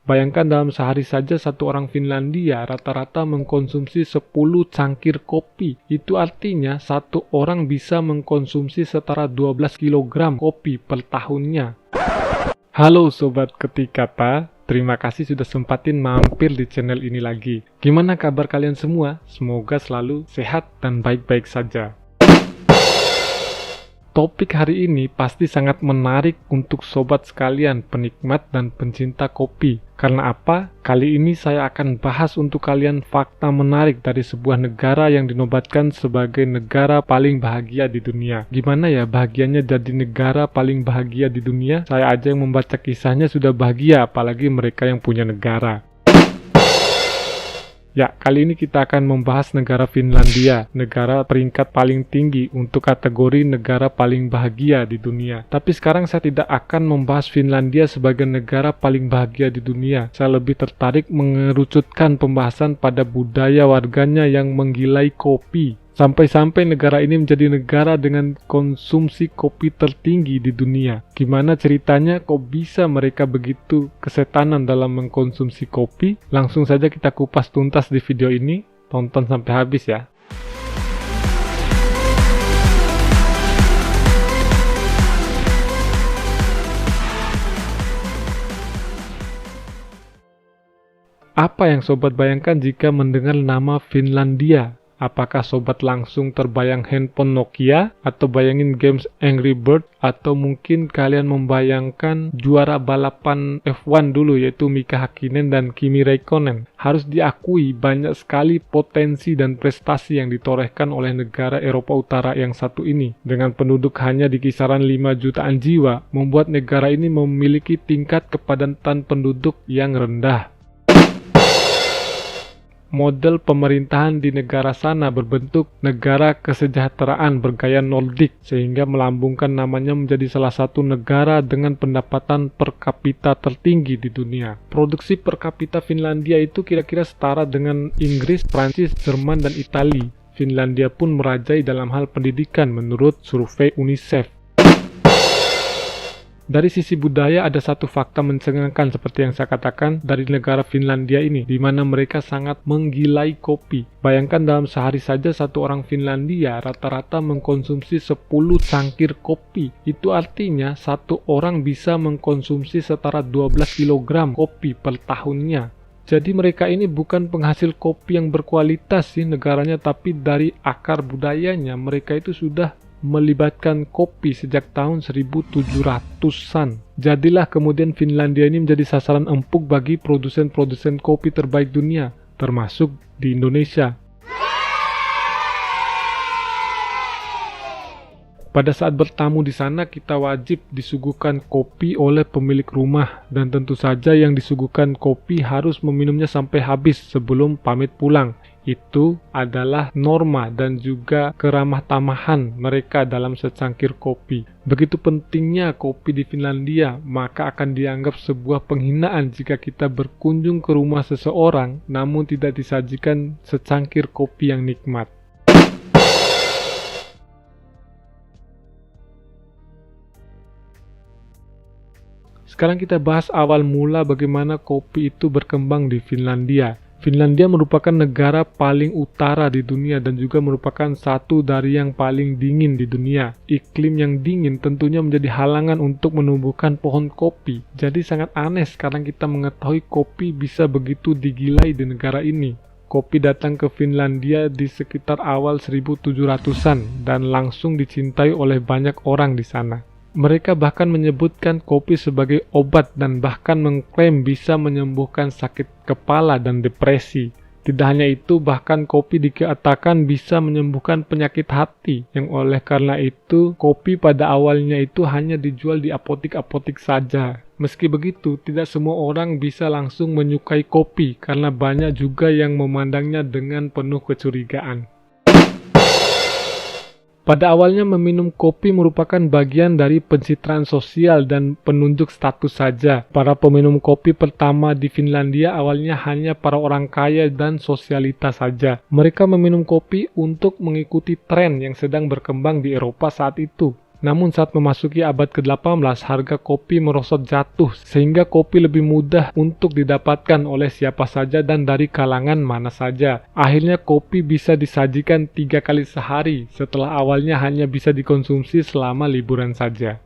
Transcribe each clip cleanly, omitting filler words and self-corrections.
Bayangkan dalam sehari saja satu orang Finlandia rata-rata mengkonsumsi 10 cangkir kopi. Itu artinya satu orang bisa mengkonsumsi setara 12 kg kopi per tahunnya. Halo Sobat Ketik Kata, terima kasih sudah sempatin mampir di channel ini lagi. Gimana kabar kalian semua? Semoga selalu sehat dan baik-baik saja. Topik hari ini pasti sangat menarik untuk sobat sekalian penikmat dan pencinta kopi. Karena apa? Kali ini saya akan bahas untuk kalian fakta menarik dari sebuah negara yang dinobatkan sebagai negara paling bahagia di dunia. Gimana ya bahagianya jadi negara paling bahagia di dunia? Saya aja yang membaca kisahnya sudah bahagia, apalagi mereka yang punya negara. Ya, kali ini kita akan membahas negara Finlandia, negara peringkat paling tinggi untuk kategori negara paling bahagia di dunia. Tapi sekarang saya tidak akan membahas Finlandia sebagai negara paling bahagia di dunia. Saya lebih tertarik mengerucutkan pembahasan pada budaya warganya yang menggilai kopi. Sampai-sampai negara ini menjadi negara dengan konsumsi kopi tertinggi di dunia. Gimana ceritanya kok bisa mereka begitu kesetanan dalam mengkonsumsi kopi? Langsung saja kita kupas tuntas di video ini. Tonton sampai habis ya. Apa yang sobat bayangkan jika mendengar nama Finlandia? Apakah sobat langsung terbayang handphone Nokia, atau bayangin games Angry Bird, atau mungkin kalian membayangkan juara balapan F1 dulu yaitu Mika Häkkinen dan Kimi Räikkönen. Harus diakui banyak sekali potensi dan prestasi yang ditorehkan oleh negara Eropa Utara yang satu ini. Dengan penduduk hanya di kisaran 5 jutaan jiwa, membuat negara ini memiliki tingkat kepadatan penduduk yang rendah. Model pemerintahan di negara sana berbentuk negara kesejahteraan bergaya Nordik, sehingga melambungkan namanya menjadi salah satu negara dengan pendapatan per kapita tertinggi di dunia. Produksi per kapita Finlandia itu kira-kira setara dengan Inggris, Prancis, Jerman, dan Italia. Finlandia pun merajai dalam hal pendidikan menurut survei UNICEF. Dari sisi budaya ada satu fakta mencengangkan seperti yang saya katakan dari negara Finlandia ini, di mana mereka sangat menggilai kopi. Bayangkan dalam sehari saja satu orang Finlandia rata-rata mengkonsumsi 10 cangkir kopi. Itu artinya satu orang bisa mengkonsumsi setara 12 kg kopi per tahunnya. Jadi mereka ini bukan penghasil kopi yang berkualitas sih negaranya, tapi dari akar budayanya mereka itu sudah melibatkan kopi sejak tahun 1700-an. Jadilah kemudian Finlandia ini menjadi sasaran empuk bagi produsen-produsen kopi terbaik dunia, termasuk di Indonesia. Pada saat bertamu di sana, kita wajib disuguhkan kopi oleh pemilik rumah, dan tentu saja yang disuguhkan kopi harus meminumnya sampai habis sebelum pamit pulang. Itu adalah norma dan juga keramah tamahan mereka dalam secangkir kopi. Begitu pentingnya kopi di Finlandia, maka akan dianggap sebuah penghinaan jika kita berkunjung ke rumah seseorang namun tidak disajikan secangkir kopi yang nikmat. Sekarang kita bahas awal mula bagaimana kopi itu berkembang di Finlandia. Finlandia merupakan negara paling utara di dunia dan juga merupakan satu dari yang paling dingin di dunia. Iklim yang dingin tentunya menjadi halangan untuk menumbuhkan pohon kopi. Jadi sangat aneh sekarang kita mengetahui kopi bisa begitu digilai di negara ini. Kopi datang ke Finlandia di sekitar awal 1700-an dan langsung dicintai oleh banyak orang di sana. Mereka bahkan menyebutkan kopi sebagai obat dan bahkan mengklaim bisa menyembuhkan sakit kepala dan depresi. Tidak hanya itu, bahkan kopi dikatakan bisa menyembuhkan penyakit hati, yang oleh karena itu kopi pada awalnya itu hanya dijual di apotik-apotik saja. Meski begitu, tidak semua orang bisa langsung menyukai kopi karena banyak juga yang memandangnya dengan penuh kecurigaan. Pada awalnya meminum kopi merupakan bagian dari pencitraan sosial dan penunjuk status saja. Para peminum kopi pertama di Finlandia awalnya hanya para orang kaya dan sosialitas saja. Mereka meminum kopi untuk mengikuti tren yang sedang berkembang di Eropa saat itu. Namun saat memasuki abad ke-18, harga kopi merosot jatuh sehingga kopi lebih mudah untuk didapatkan oleh siapa saja dan dari kalangan mana saja. Akhirnya kopi bisa disajikan 3 kali sehari setelah awalnya hanya bisa dikonsumsi selama liburan saja.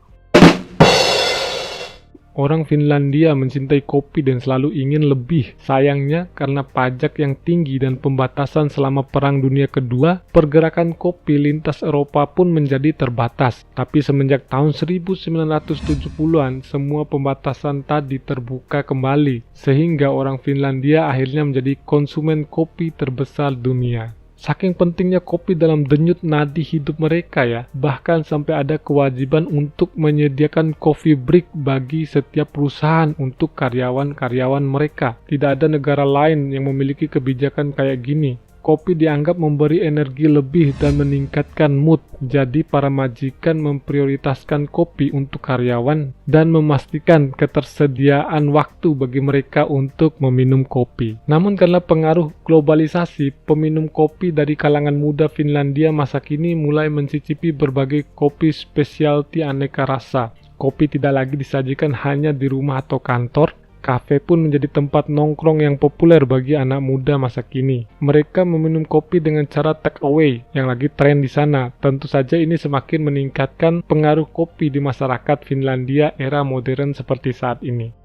Orang Finlandia mencintai kopi dan selalu ingin lebih. Sayangnya, karena pajak yang tinggi dan pembatasan selama Perang Dunia Kedua, pergerakan kopi lintas Eropa pun menjadi terbatas. Tapi semenjak tahun 1970-an, semua pembatasan tadi terbuka kembali, sehingga orang Finlandia akhirnya menjadi konsumen kopi terbesar dunia. Saking pentingnya kopi dalam denyut nadi hidup mereka ya, bahkan sampai ada kewajiban untuk menyediakan coffee break bagi setiap perusahaan untuk karyawan-karyawan mereka. Tidak ada negara lain yang memiliki kebijakan kayak gini. Kopi dianggap memberi energi lebih dan meningkatkan mood. Jadi para majikan memprioritaskan kopi untuk karyawan dan memastikan ketersediaan waktu bagi mereka untuk meminum kopi. Namun karena pengaruh globalisasi, peminum kopi dari kalangan muda Finlandia masa kini mulai mencicipi berbagai kopi specialty aneka rasa. Kopi tidak lagi disajikan hanya di rumah atau kantor. Kafe pun menjadi tempat nongkrong yang populer bagi anak muda masa kini. Mereka meminum kopi dengan cara take away yang lagi tren di sana. Tentu saja ini semakin meningkatkan pengaruh kopi di masyarakat Finlandia era modern seperti saat ini.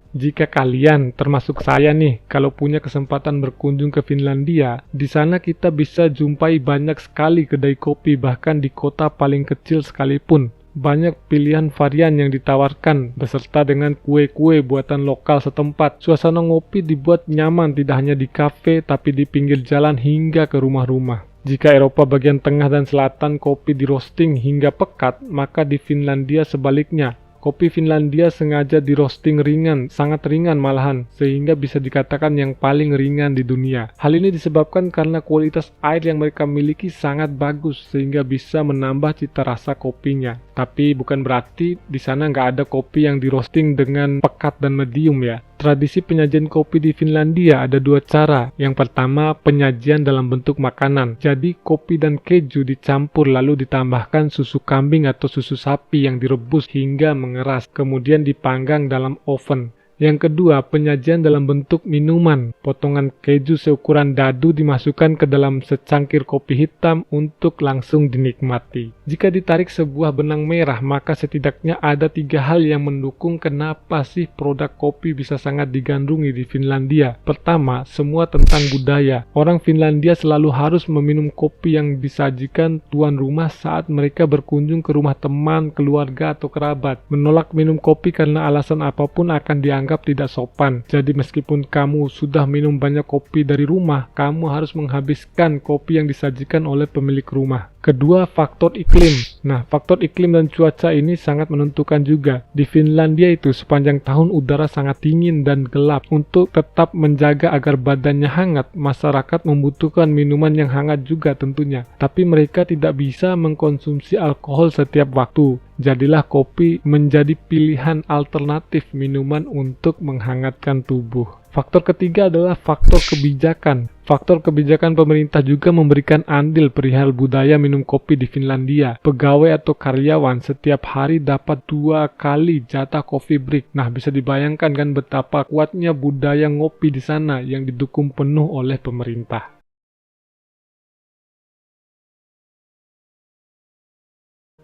Jika kalian, termasuk saya nih, kalau punya kesempatan berkunjung ke Finlandia, di sana kita bisa jumpai banyak sekali kedai kopi, bahkan di kota paling kecil sekalipun. Banyak pilihan varian yang ditawarkan, beserta dengan kue-kue buatan lokal setempat. Suasana ngopi dibuat nyaman tidak hanya di kafe, tapi di pinggir jalan hingga ke rumah-rumah. Jika Eropa bagian tengah dan selatan kopi di roasting hingga pekat, maka di Finlandia sebaliknya. Kopi Finlandia sengaja di roasting ringan, sangat ringan malahan, sehingga bisa dikatakan yang paling ringan di dunia. Hal ini disebabkan karena kualitas air yang mereka miliki sangat bagus, sehingga bisa menambah cita rasa kopinya. Tapi bukan berarti di sana nggak ada kopi yang di roasting dengan pekat dan medium ya. Tradisi penyajian kopi di Finlandia ada 2 cara. Yang pertama, penyajian dalam bentuk makanan. Jadi, kopi dan keju dicampur lalu ditambahkan susu kambing atau susu sapi yang direbus hingga mengeras, kemudian dipanggang dalam oven. Yang kedua, penyajian dalam bentuk minuman. Potongan keju seukuran dadu dimasukkan ke dalam secangkir kopi hitam untuk langsung dinikmati. Jika ditarik sebuah benang merah, maka setidaknya ada 3 hal yang mendukung kenapa sih produk kopi bisa sangat digandrungi di Finlandia. Pertama, semua tentang budaya. Orang Finlandia selalu harus meminum kopi yang disajikan tuan rumah saat mereka berkunjung ke rumah teman, keluarga, atau kerabat. Menolak minum kopi karena alasan apapun akan dianggap tidak sopan. Jadi meskipun kamu sudah minum banyak kopi dari rumah, kamu harus menghabiskan kopi yang disajikan oleh pemilik rumah. Kedua, faktor iklim. Nah, faktor iklim dan cuaca ini sangat menentukan juga. Di Finlandia itu sepanjang tahun udara sangat dingin dan gelap. Untuk tetap menjaga agar badannya hangat, masyarakat membutuhkan minuman yang hangat juga tentunya. Tapi mereka tidak bisa mengkonsumsi alkohol setiap waktu. Jadilah kopi menjadi pilihan alternatif minuman untuk menghangatkan tubuh. Faktor ketiga adalah faktor kebijakan. Faktor kebijakan pemerintah juga memberikan andil perihal budaya minum kopi di Finlandia. Pegawai atau karyawan setiap hari dapat 2 kali jatah coffee break. Nah, bisa dibayangkan kan betapa kuatnya budaya ngopi di sana yang didukung penuh oleh pemerintah.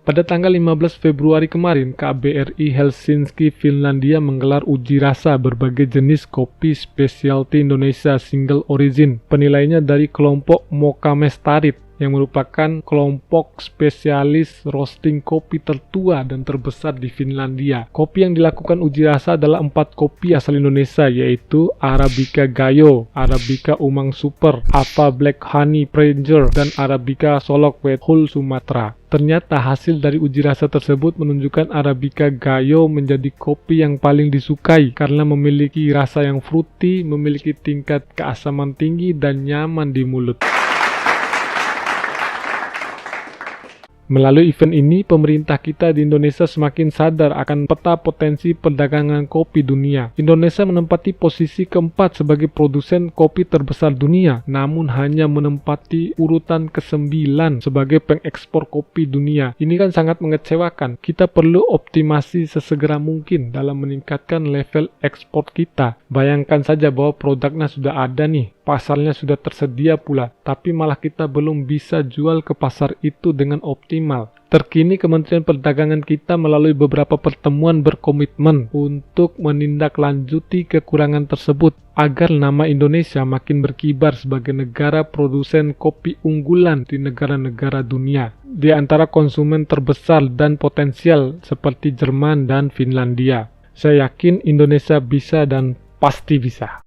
Pada tanggal 15 Februari kemarin, KBRI Helsinki, Finlandia menggelar uji rasa berbagai jenis kopi specialty Indonesia single origin. Penilaiannya dari kelompok Mokamestarit yang merupakan kelompok spesialis roasting kopi tertua dan terbesar di Finlandia. Kopi yang dilakukan uji rasa adalah 4 kopi asal Indonesia, yaitu Arabica Gayo, Arabica Umang Super, Ava Black Honey Pranger, dan Arabica Solok Wet Hull Sumatera. Ternyata hasil dari uji rasa tersebut menunjukkan Arabica Gayo menjadi kopi yang paling disukai karena memiliki rasa yang fruity, memiliki tingkat keasaman tinggi, dan nyaman di mulut. Melalui event ini, pemerintah kita di Indonesia semakin sadar akan peta potensi perdagangan kopi dunia. Indonesia menempati posisi keempat sebagai produsen kopi terbesar dunia, namun hanya menempati urutan ke-9 sebagai pengekspor kopi dunia. Ini kan sangat mengecewakan. Kita perlu optimasi sesegera mungkin dalam meningkatkan level ekspor kita. Bayangkan saja bahwa produknya sudah ada nih, pasarnya sudah tersedia pula, tapi malah kita belum bisa jual ke pasar itu dengan optimal. Terkini Kementerian Perdagangan kita melalui beberapa pertemuan berkomitmen untuk menindaklanjuti kekurangan tersebut agar nama Indonesia makin berkibar sebagai negara produsen kopi unggulan di negara-negara dunia, di antara konsumen terbesar dan potensial seperti Jerman dan Finlandia. Saya yakin Indonesia bisa dan pasti bisa.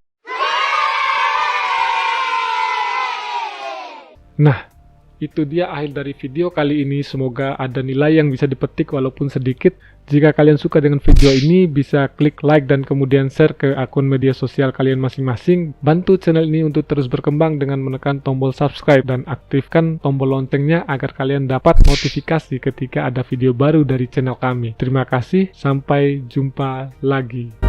Nah, itu dia akhir dari video kali ini. Semoga ada nilai yang bisa dipetik walaupun sedikit. Jika kalian suka dengan video ini, bisa klik like dan kemudian share ke akun media sosial kalian masing-masing. Bantu channel ini untuk terus berkembang dengan menekan tombol subscribe dan aktifkan tombol loncengnya agar kalian dapat notifikasi ketika ada video baru dari channel kami. Terima kasih, sampai jumpa lagi.